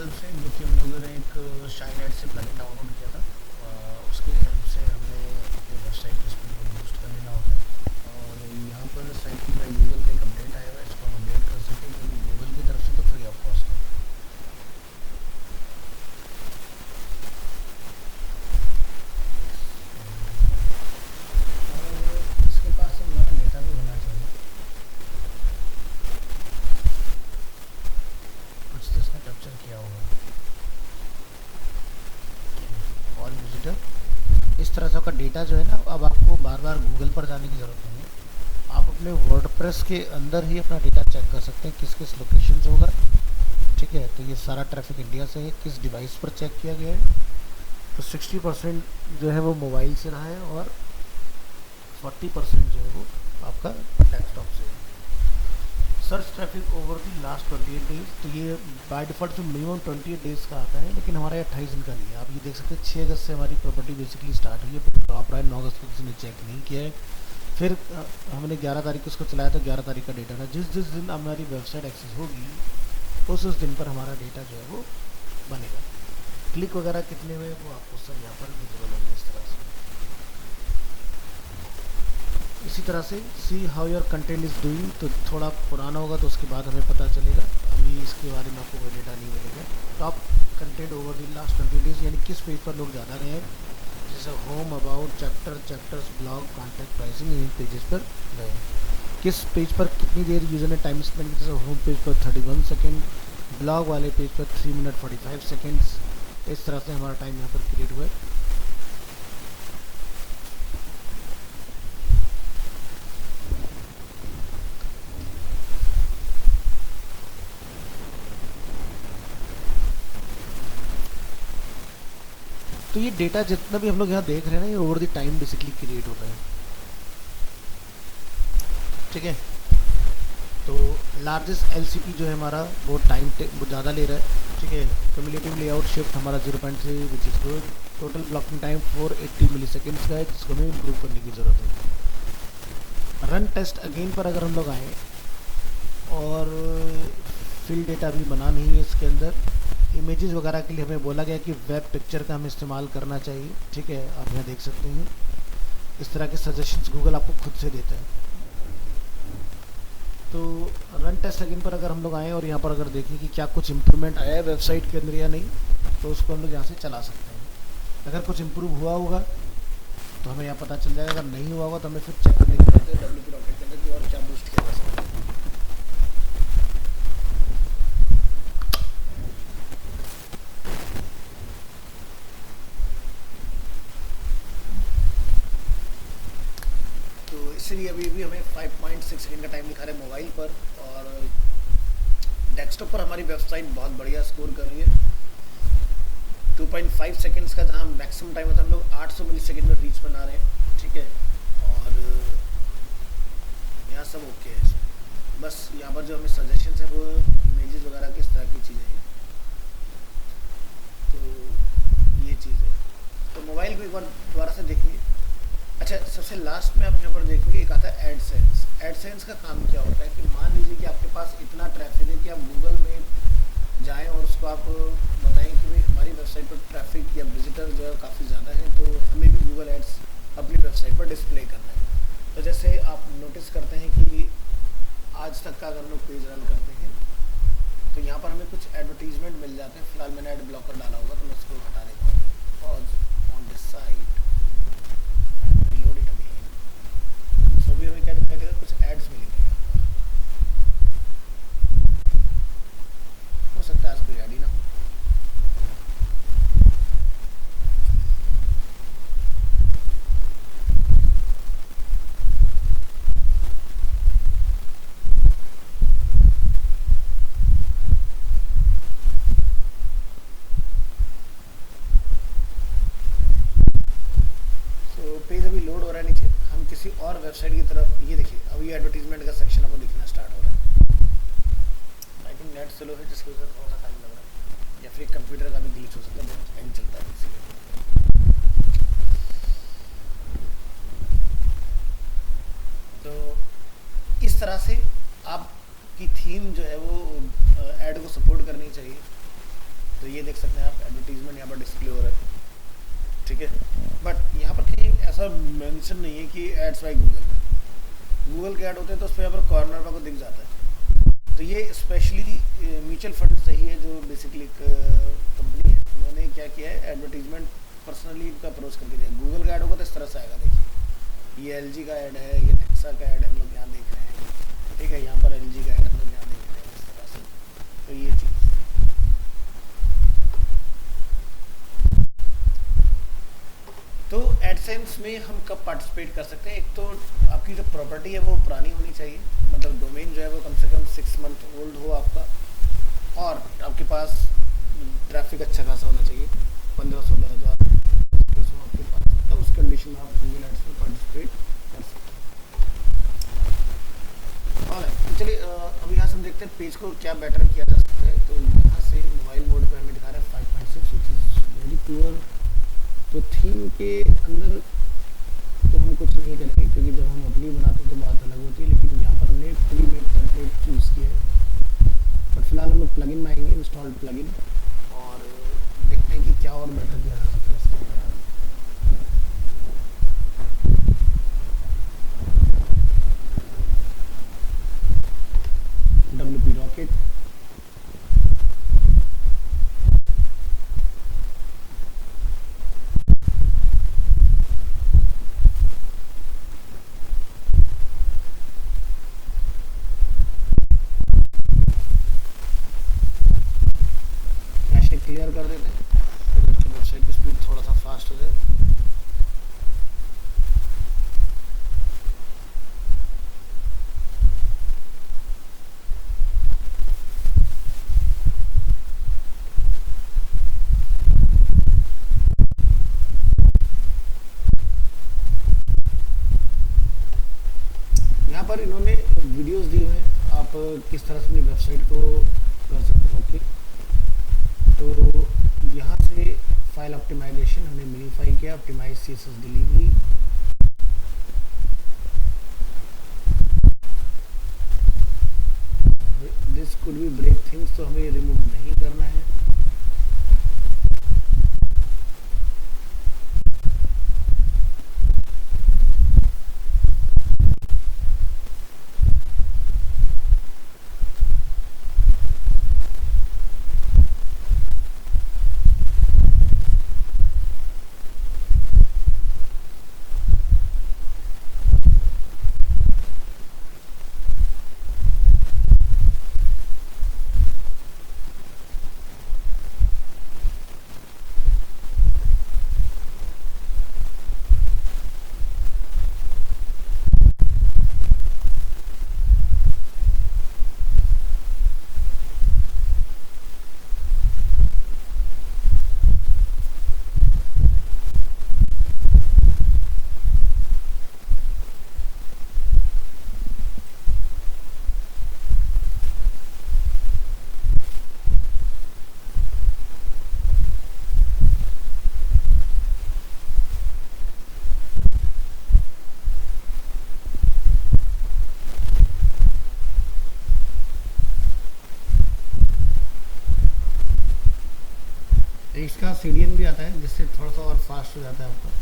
Help से जो कि हम लोगों ने एक शाइन एड से प्लगइन डाउनलोड किया था, उसकी हेल्प से हमें अपनी वेबसाइट की स्पीड को बूस्ट कर लेना होता है। और यहाँ पर साइट की बाई गूगल का एक अपडेट आया हुआ है, इसको हम अपडेट कर सकते हैं क्योंकि गूगल की तरफ से तो फ्री ऑफ कॉस्ट है। और इसके पास हमारा डेटा भी होना चाहिए, कुछ तो इसने कैप्चर किया होगा। और विजिटर इस तरह से आपका डेटा जो है ना, अब आपको बार बार गूगल पर जाने की ज़रूरत नहीं है। आप अपने वर्डप्रेस के अंदर ही अपना डेटा चेक कर सकते हैं किस किस लोकेशन से होगा। ठीक है, तो ये सारा ट्रैफिक इंडिया से है, किस डिवाइस पर चेक किया गया है। तो 60% जो है वो मोबाइल से रहा है और 40% जो है वो आपका डेस्कटॉप से है। Search traffic over the last 28 days, तो ये बाय डिफ़ॉल्ट तो मिनिमम 28 डेज़ का आता है, लेकिन हमारा 28 दिन का नहीं है। आप ये देख सकते हैं 6 अगस्त से हमारी प्रॉपर्टी बेसिकली स्टार्ट हुई है, फिर ड्रॉप रहा है 9 अगस्त को किसी ने चेक नहीं किया है। फिर हमने 11 तारीख को उसको चलाया तो 11 तारीख का डेटा था। जिस जिस दिन हमारी वेबसाइट एक्सेस होगी उस दिन पर हमारा डेटा जो है वो बनेगा। क्लिक वगैरह कितने हुए वो आपको सब यहाँ पर विजिबल होंगे इस तरह से। इसी तरह से see how your content is doing, तो थोड़ा पुराना होगा तो उसके बाद हमें पता चलेगा, अभी इसके बारे में आपको कोई डेटा नहीं मिलेगा। Top content over the last 20 days, यानी किस पेज पर लोग ज़्यादा गए हैं, जैसे home, about, chapters, blog, contact, pricing, in pages पर गए। किस पेज पर कितनी देर यूज़र ने टाइम स्पेंड किया, जैसे होम पेज पर 31 सेकेंड, ब्लॉग वाले पेज पर 3 मिनट 45 सेकेंड्स। इस तरह से हमारा टाइम यहाँ पर क्रिएट हुआ है। तो ये डेटा जितना भी हम लोग यहाँ देख रहे हैं ना, ये over the time basically create होता है। ठीक है, तो लार्जेस्ट एलसीपी जो है हमारा वो टाइम वो ज़्यादा ले रहा है। ठीक है, क्यूमुलेटिव लेआउट शिफ्ट हमारा 0.3 which is good. Total blocking time 480 milliseconds का है, जिसको हमें इम्प्रूव करने की ज़रूरत है। रन टेस्ट अगेन पर अगर हम लोग आएँ, और फिल डेटा भी बना नहीं है इसके अंदर। इमेजेस वगैरह के लिए हमें बोला गया कि वेब पिक्चर का हमें इस्तेमाल करना चाहिए। ठीक है, आप यहाँ देख सकते हैं इस तरह के सजेशंस गूगल आपको खुद से देता है। तो रन टेस्ट अगेन पर अगर हम लोग आएँ और यहाँ पर अगर देखें कि क्या कुछ इम्प्रूवमेंट आया है वेबसाइट के अंदर या नहीं, तो उसको हम लोग यहाँ से चला सकते हैं। अगर कुछ इम्प्रूव हुआ होगा तो हमें यहाँ पता चल जाएगा, अगर नहीं हुआ होगा तो हमें फिर चेक करने की जरूरत है WP रॉकेट के अंदर कि और क्या बूस्ट किया जा सकता है। तो इसलिए अभी भी हमें 5.6 सेकेंड का टाइम दिखा रहा है मोबाइल पर, और डेस्कटॉप पर हमारी वेबसाइट बहुत बढ़िया स्कोर कर रही है। 2.5 सेकेंड्स का जहाँ मैक्सिमम टाइम होता है, हम लोग 800 मिली सेकेंड में रीच बना रहे हैं। ठीक है, और यहाँ सब ओके है। बस यहाँ पर जो हमें सजेशन है वो इमेजेस वगैरह की इस तरह की चीज़ें हैं। तो ये चीज़ है। तो मोबाइल को एक बार दोबारा से देखिए। अच्छा, सबसे लास्ट में आप यहाँ पर देखेंगे एक आता है एडसेंस। एडसेंस का काम क्या होता है कि मान लीजिए कि आपके पास इतना ट्रैफिक है कि आप गूगल में जाएं और उसको आप बताएं कि भाई हमारी वेबसाइट पर ट्रैफिक या विजिटर जो है काफ़ी ज़्यादा है, तो हमें भी गूगल एड्स अपनी वेबसाइट पर डिस्प्ले करना है। तो जैसे आप नोटिस करते हैं कि आज तक का अगर हम लोग पेज रन करते हैं तो यहाँ पर हमें कुछ एडवर्टीजमेंट मिल जाते हैं। फिलहाल मैंने एड ब्लॉकर डाला होगा तो मैं उसको हटा देता हूँ। Pause on this site, reload it again. So भी हमें क्या दिखाई देगा, कुछ एड्स मिलेंगे। हो सकता है आज कोई ऐड ही ना हो। पेज अभी लोड हो रहा है नीचे। हम किसी और वेबसाइट की तरफ, ये देखिए अभी एडवर्टीजमेंट का सेक्शन आपको दिखना स्टार्ट हो रहा है। आई थिंक नेट स्लो है जिसकी वजह से थोड़ा सा टाइम लग रहा है, या फिर कंप्यूटर का भी ग्लिच हो सकता है, बहुत हैंग चलता है इसीलिए। तो इस तरह से आपकी थीम जो है वो ऐड को सपोर्ट करनी चाहिए। तो ये देख सकते हैं आप, एडवर्टीजमेंट यहाँ पर डिस्प्ले हो रहा है, ठीक है। बट यहाँ पर कहीं ऐसा मेंशन नहीं है कि एड्स बाय गूगल। गूगल के ऐड होते हैं तो उस पर यहाँ पर कॉर्नर पर आपको दिख जाता है। तो ये स्पेशली म्यूचुअल फंड सही है, जो बेसिकली एक कंपनी है, उन्होंने क्या किया है, एडवर्टीजमेंट पर्सनली का अप्रोच करके दिया। गूगल का ऐड होगा तो इस तरह से आएगा, देखिए ये एलजी का ऐड है, ये नेक्सा का ऐड हम लोग यहाँ देख रहे हैं, ठीक है। यहाँ पर एलजी का ऐड हम लोग यहाँ देख रहे हैं इस तरह से। तो ये चीज़, तो एडसेंस में हम कब पार्टिसिपेट कर सकते हैं? एक तो आपकी जो प्रॉपर्टी है वो पुरानी होनी चाहिए, मतलब डोमेन जो है वो कम से कम 6 मंथ ओल्ड हो आपका, और आपके पास ट्रैफिक अच्छा खासा होना चाहिए, 15-16 हज़ार आपके पास, तो उस कंडीशन में आप गूगल एड्स में पार्टिसिपेट कर सकते हैं। और तो चलिए अब यहाँ से हम देखते हैं पेज को क्या बेटर किया जा सकता है। तो यहाँ से मोबाइल मोड पे हमें दिखा रहा है 5.6, विच इज़ वेरी पुअर। तो थीम के अंदर तो हम कुछ नहीं करेंगे, क्योंकि जब हम अपनी बनाते हैं तो बात अलग होती है, लेकिन यहाँ पर हमने प्री मेड टेम्पलेट चूज़ किया है। बट फिलहाल हम लोग प्लगइन में आएंगे, इंस्टॉल प्लगइन, और देखते हैं कि क्या और बेटर किया जा सकता है इसके अंदर। WP रॉकेट, क्लियर कर देते हैं तो वेबसाइट की स्पीड थोड़ा सा फास्ट हो जाए। यहाँ पर इन्होंने वीडियोस दिए हुए हैं, आप किस तरह से अपनी वेबसाइट को कर सकते हैं। ओके, तो यहाँ से फाइल ऑप्टिमाइजेशन हमने मिनीफाई किया, optimize CSS delivery, this could be break things, तो हमें रिमूव नहीं करना है। इसका सीडीएन भी आता है, जिससे थोड़ा सा और फास्ट हो जाता है आपका।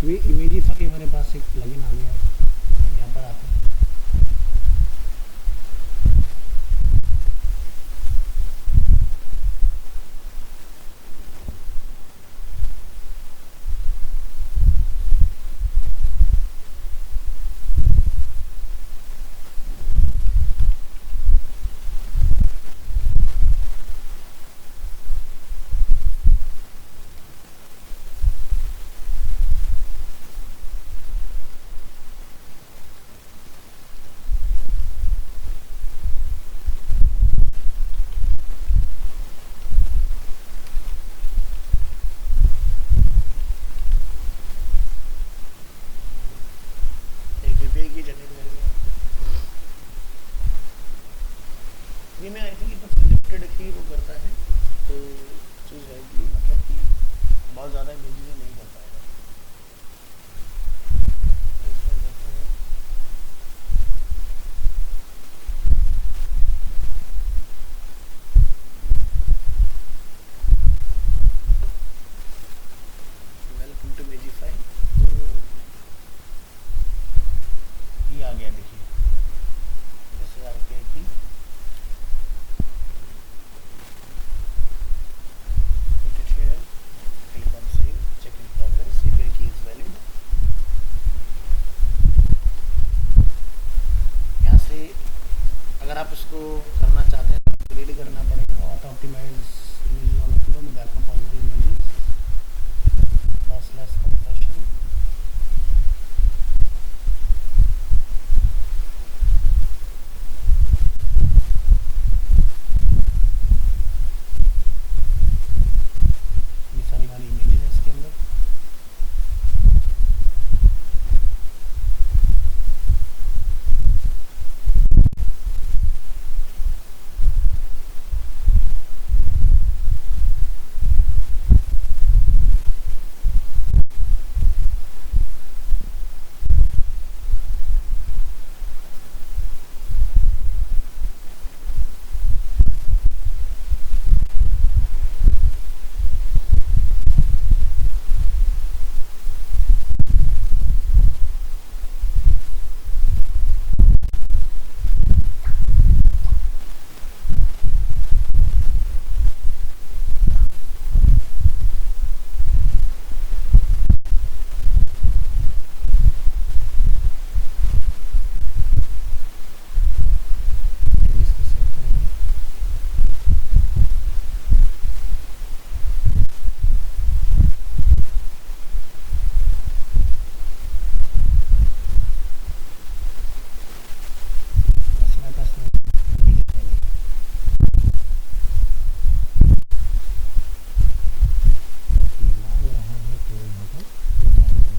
तो ये इमेजिफाई हमारे पास एक प्लगइन आ गया है, हम यहाँ पर आते हैं। एक API की जनरेट करेंगे यहाँ पे। ये मैं आई थिंक बस लिमिटेड ही वो करता है, तो चीज़ है कि मतलब कि बहुत ज़्यादा इमेजिंग नहीं कर पाएगा। तो इसमें जाते हैं, वेलकम टू इमेजिफाई। तो ये आ गया, देखिए जैसे आ गया कि put it here, click on save, check in progress, API key is valid। यहाँ से अगर आप इसको करना चाहते हैं तो रीड करना पड़ेगा, auto optimize images on upload, backup all images, lossless compression. ये सारी हमारी इमेजेस है इसके अंदर। इमेजेस को सेव करेंगे। बस हमारे पास में इमेजेस है नहीं। बाकी मांग रहा है तो यहाँ पर लगाएंगे।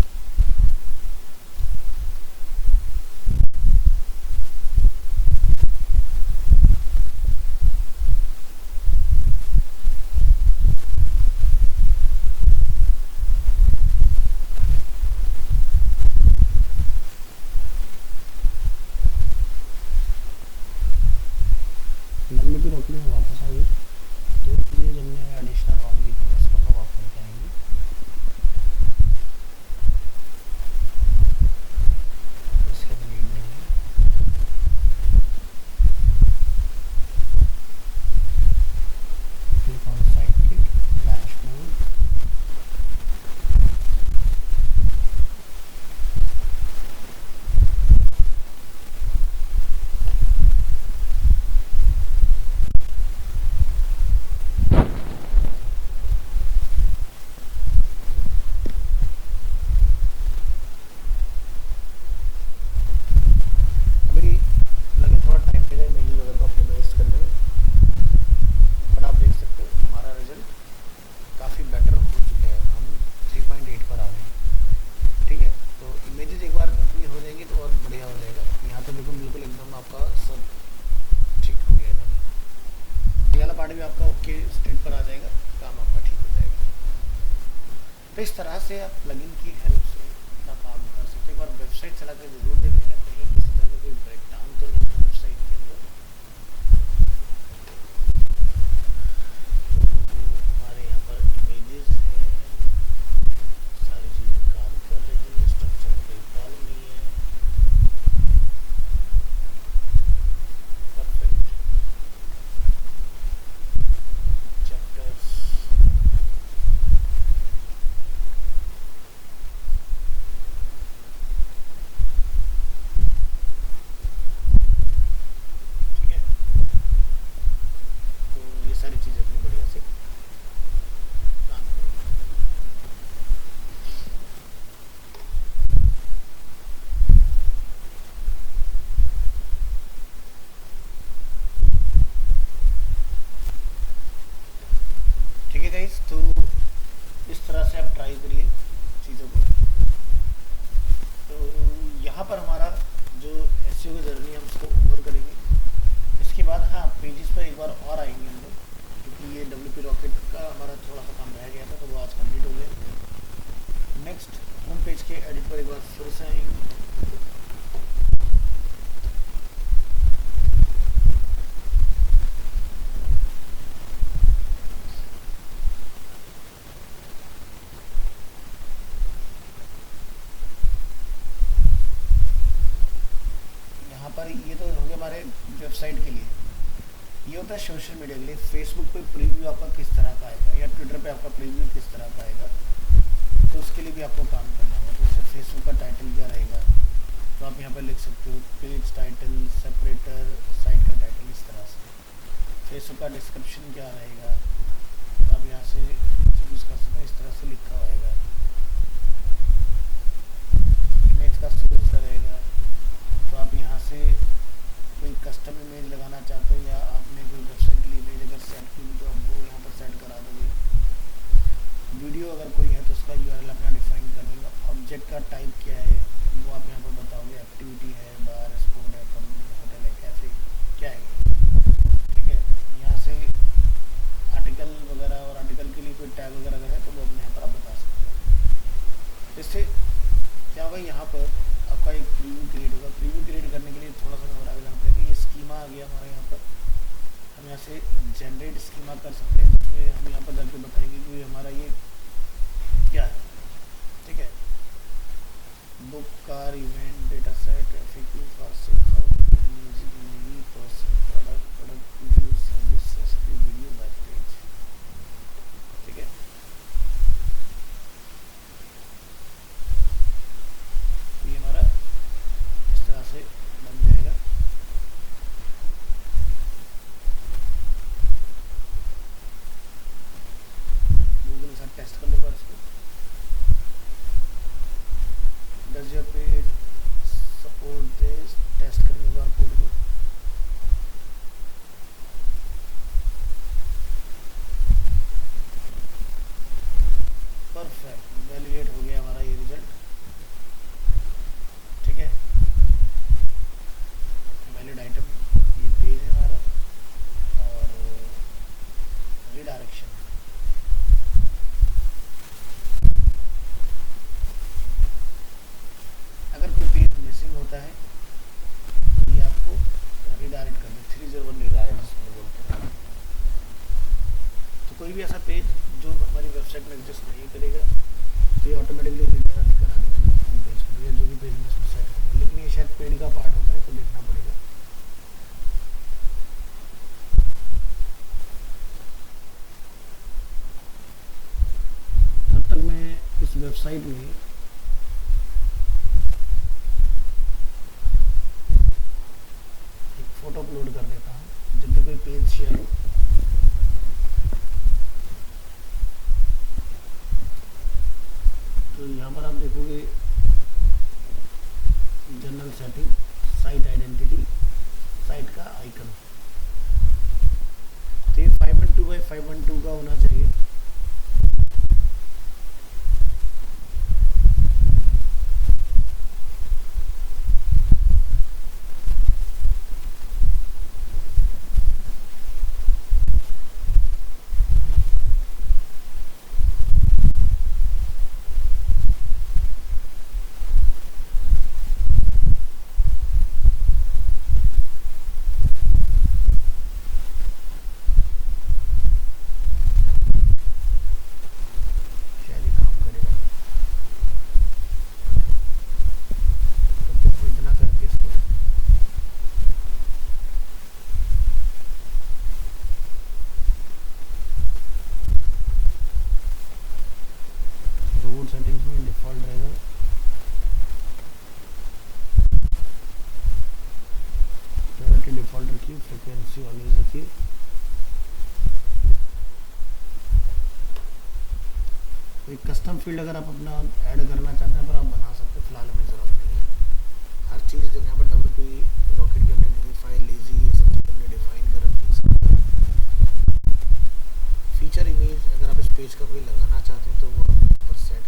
लगने की रोकने में वापस आइए। दो चीज़ें जब हमने एडिशनल ऑन की थी उसको हम लोग ऑफ करके आएंगे। इसके भी नीड नहीं है। Click on side kit, dashboard, अभी लगे थोड़ा टाइम लेगा इमेजेस वगैरह को ऑप्टिमाइज करने में, पर आप देख सकते हो हमारा रिजल्ट काफ़ी बेटर हो चुके हैं। हम 3.8 पर आ गए हैं। ठीक है, तो इमेजेस एक बार अपनी हो जाएंगी तो और बढ़िया हो जाएगा। यहाँ तो देखो बिल्कुल एकदम आपका सब ठीक हो गया है। ये वाला पार्ट भी आपका ओके स्टेट पर आ जाएगा, काम आपका ठीक हो जाएगा। तो इस तरह से आप प्लगइन की हेल्प से अपना काम कर सकते हैं। एक बार वेबसाइट चला कर जरूर देख लेना, कहीं किसी तरह का कोई ब्रेकडाउन तो नहीं है वेबसाइट के अंदर। तो हमारे यहाँ पर इमेजेस हैं, सारी चीज़ें काम कर रही समराइज करिए चीज़ों को। तो यहाँ पर हमारा जो एसईओ की जर्नी है हम उसको ओवर करेंगे। इसके बाद हाँ पेजेस पर एक बार और आएंगे हम लोग, क्योंकि ये WP रॉकेट का हमारा थोड़ा सा काम रह गया था, तो वो आज कंप्लीट हो गया। नेक्स्ट होम पेज के एडिट पर एक बार फिर से आएंगे। यहाँ पर ये तो हो गया हमारे वेबसाइट के लिए। ये होता है सोशल मीडिया के लिए। फेसबुक पे प्रीव्यू आपका किस तरह का आएगा या ट्विटर पे आपका प्रीव्यू किस तरह का आएगा, तो उसके लिए भी आपको काम करना होगा। तो जैसे फेसबुक का टाइटल क्या रहेगा, तो आप यहाँ पर लिख सकते हो पेज टाइटल, सेपरेटर, साइट का टाइटल, इस तरह से। फेसबुक का डिस्क्रिप्शन क्या रहेगा, तो आप यहाँ से यूज़ कर सकते हैं, इस तरह से लिखा होगा। इमेज का स्टाइल रहेगा, तो आप यहाँ से कोई कस्टम इमेज लगाना चाहते हो या आपने कोई वेबसाइट के लिए इमेज अगर सेट की तो आप वो यहाँ पर सेट करा दोगे। वीडियो अगर कोई है तो उसका URL अपना डिफाइन कर देगा। ऑब्जेक्ट का टाइप क्या है वो आप यहाँ पर बताओगे, एक्टिविटी है, बार, स्पोर्ट है, कंपनी, होटल है, कैफे, क्या है। ठीक है, यहाँ से आर्टिकल वगैरह, और आर्टिकल के लिए कोई टैग वगैरह अगर है तो वो अपने यहाँ पर आप बता सकते हो। इससे क्या होगा, यहाँ पर आपका एक प्रीव्यू क्रिएट होगा। प्रीव्यू क्रिएट करने के लिए थोड़ा सा और आगे जाना पड़ेगा। ये स्कीमा आ गया हमारा यहाँ पर, हम यहाँ से जनरेट स्कीमा कर सकते हैं, जिसमें हम यहाँ पर जाके बताएंगे कि हमारा ये क्या है। ठीक है, book, car, event, data set, FAQ, for music, movie, person, product review, service, recipe, video, web page. ठीक है, तो ये हमारा इस तरह से बन जाएगा। गूगल के साथ टेस्ट कर लो पर इसको। Does your page support this, test करेंगे बार कोड को। परफेक्ट, वैलिडेट हो गया हमारा ये रिजल्ट। ठीक है, वैलिड आइटम ये पेज है हमारा, और रिडायरेक्शन। अगर कोई पेज मिसिंग होता है तो ये आपको रिडायरेक्ट कर दे, 301 रिडायरेक्ट जिसमें बोलते हैं। तो कोई भी ऐसा पेज जो हमारी वेबसाइट में एग्जिस्ट नहीं करेगा तो ये ऑटोमेटिकली रिडायरेक्ट करा देगा होम पेज को, या जो भी पेज में इसमें सेट करेंगे। लेकिन ये शायद पेड का पार्ट होता है, तो देखना पड़ेगा। तब तक मैं इस वेबसाइट में फोटो अपलोड कर देता हूँ। जब भी कोई पेज शेयर हो तो यहाँ पर आप देखोगे general setting, site identity, site का आइकन। तो ये 512x512 का होना चाहिए। सेटिंग्स में डिफ़ॉल्ट रहेगा। प्रायोरिटी डिफ़ॉल्ट रखिए, फ्रीक्वेंसी ऑलवेज रखिए। कोई कस्टम फील्ड अगर आप अपना ऐड करना चाहते हैं पर आप बना सकते हैं, फिलहाल हमें ज़रूरत नहीं है। हर चीज़ जो यहाँ पर WP रॉकेट की अपने यूनिफाई, लेजी, ये सब चीज़ हमने डिफाइन कर रखी है। फीचर इमेज अगर आप इस पेज का कोई लगाना चाहते हैं तो वो आप पर सेट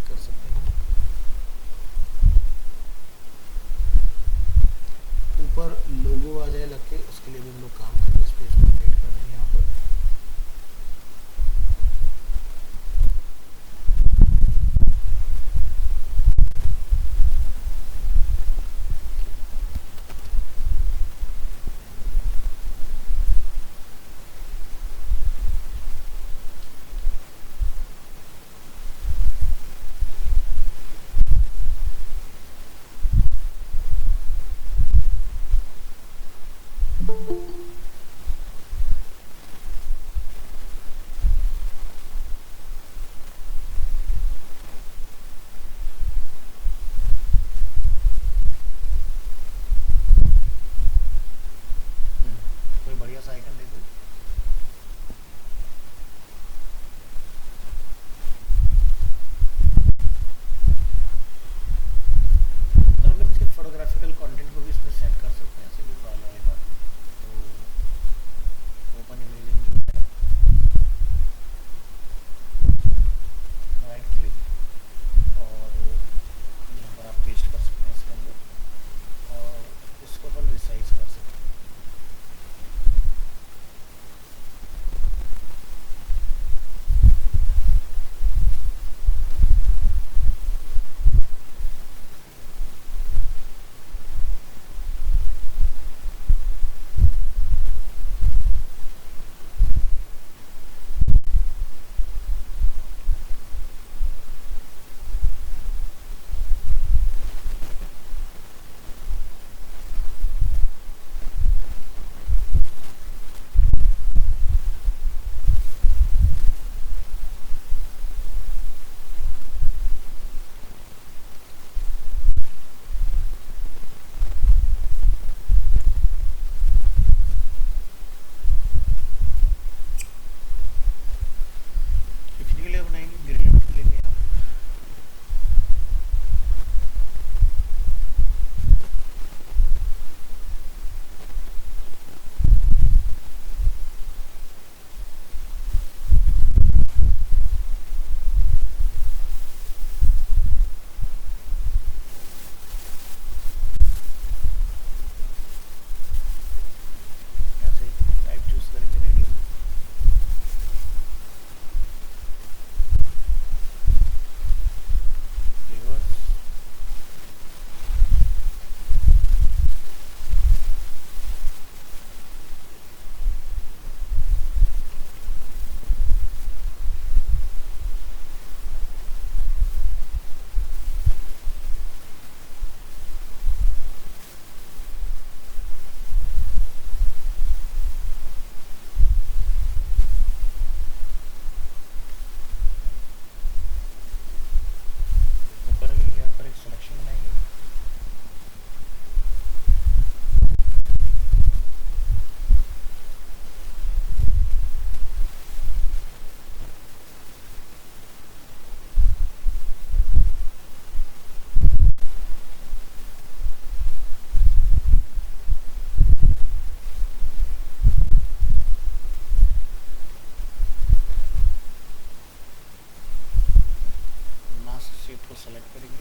सेलेक्ट करेंगे।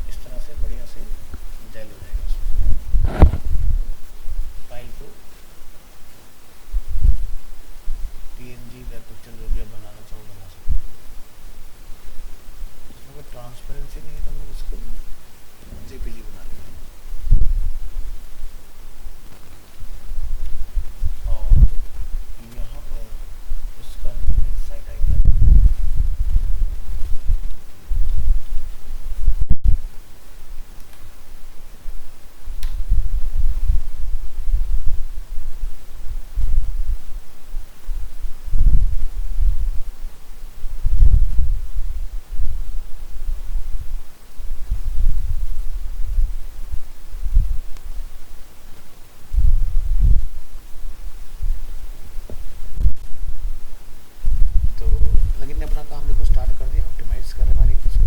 इस तरह से बढ़िया से जेल हो जाएगा उसमें। फाइल को पीएनजी वेब पिक्चर जो भी आप बनाना चाहो बना सकते हो। इसमें कोई ट्रांसपेरेंसी नहीं है तो हम लोग इसको जेपीजी बना लेंगे। और यहाँ पर इसका नेम है साइट आइकन। तो प्लगइन ने अपना काम देखो स्टार्ट कर दिया, ऑप्टिमाइज कर रहे हैं हमारी केस को।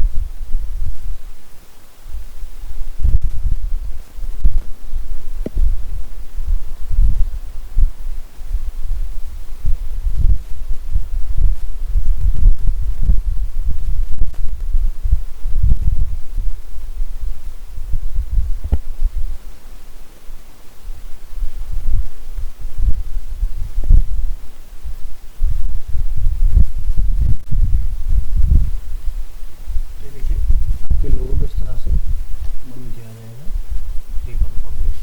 तो देखिए आपके लोगों को इस तरह से बंद किया जाएगा। Click on publish.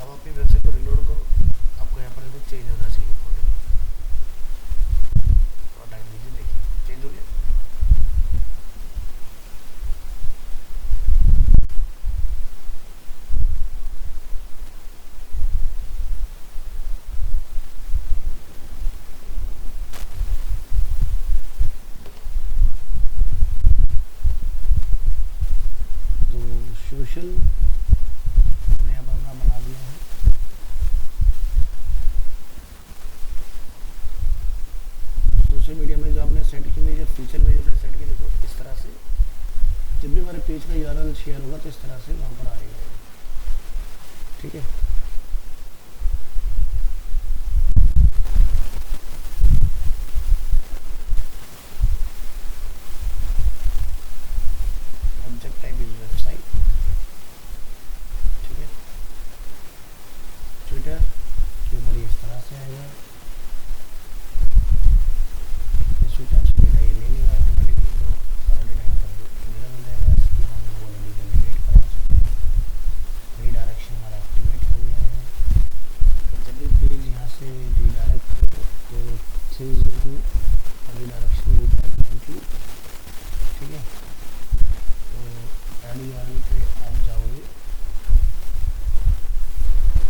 अब अपनी वेबसाइट को रिलोड करो। आपको यहाँ पर कुछ चेंज होना चाहिए फोटो। और टाइम दीजिए, देखिए चेंज हो गया। तो सोशल हमने यहाँ पर अपना बना दिया है। सोशल मीडिया में जो आपने सेट की में जो फीचर में जो आपने सेट की, देखो इस तरह से जब भी हमारे पेज का यूआरएल शेयर होगा तो इस तरह से वहाँ पर आएगा। ठीक है। Object type is website. ठीक है। ट्विटर के ऊपर इस तरह से आएगा। डेटा ये ले लेगा ऑटोमेटिकली, तो सारा डेटा यहाँ पर मिरर हो जाएगा। इसकी हम लोगों ने डिलीट करा चुके हैं। रीडायरेक्शन हमारा एक्टिवेट हो गया है। तो जब भी पेज यहाँ से रीडायरेक्ट करो तो थिंग्स रीडायरेक्शन टू। ठीक है। तो एड यूआरएल पे आप जाओगे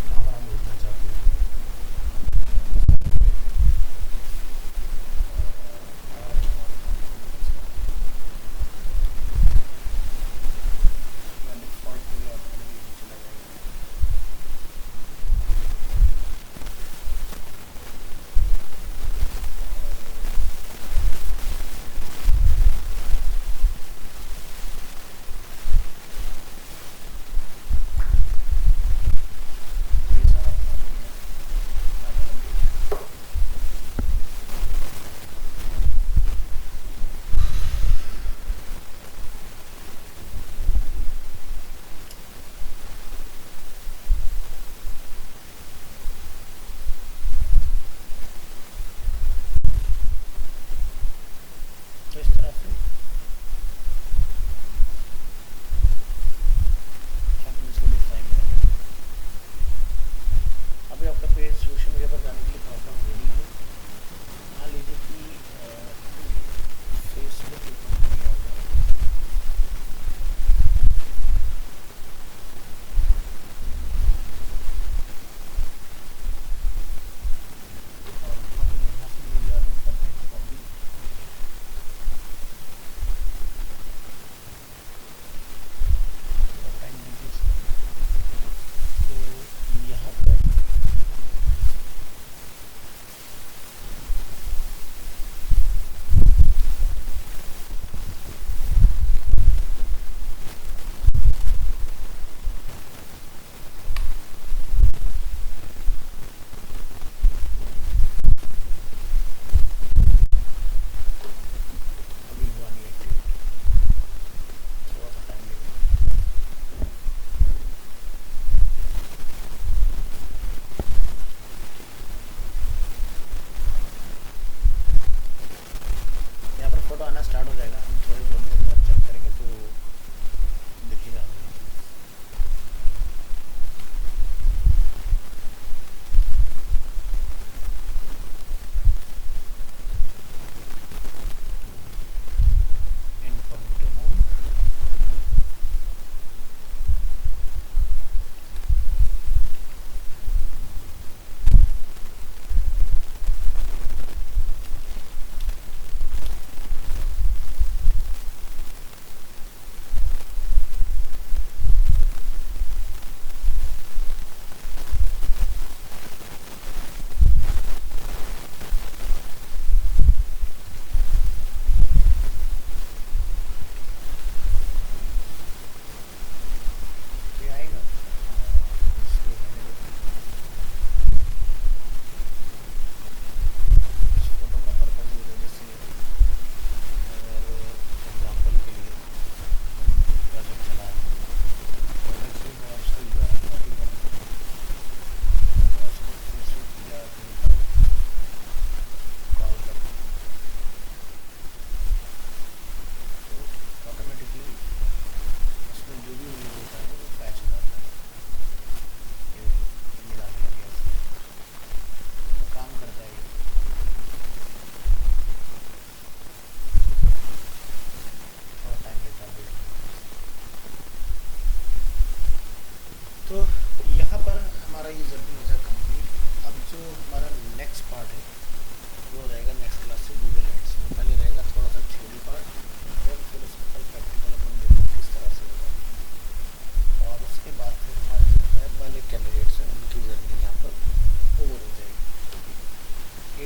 कहाँ पर आप भेजना चाहते हो।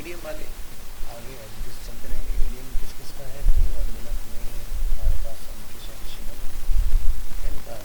एडीएम वाले आगे एडिट चलते रहेंगे। एडीएम किस किस का है तो एडमिन अपने हमारे पास अंकिश और शिवम इनका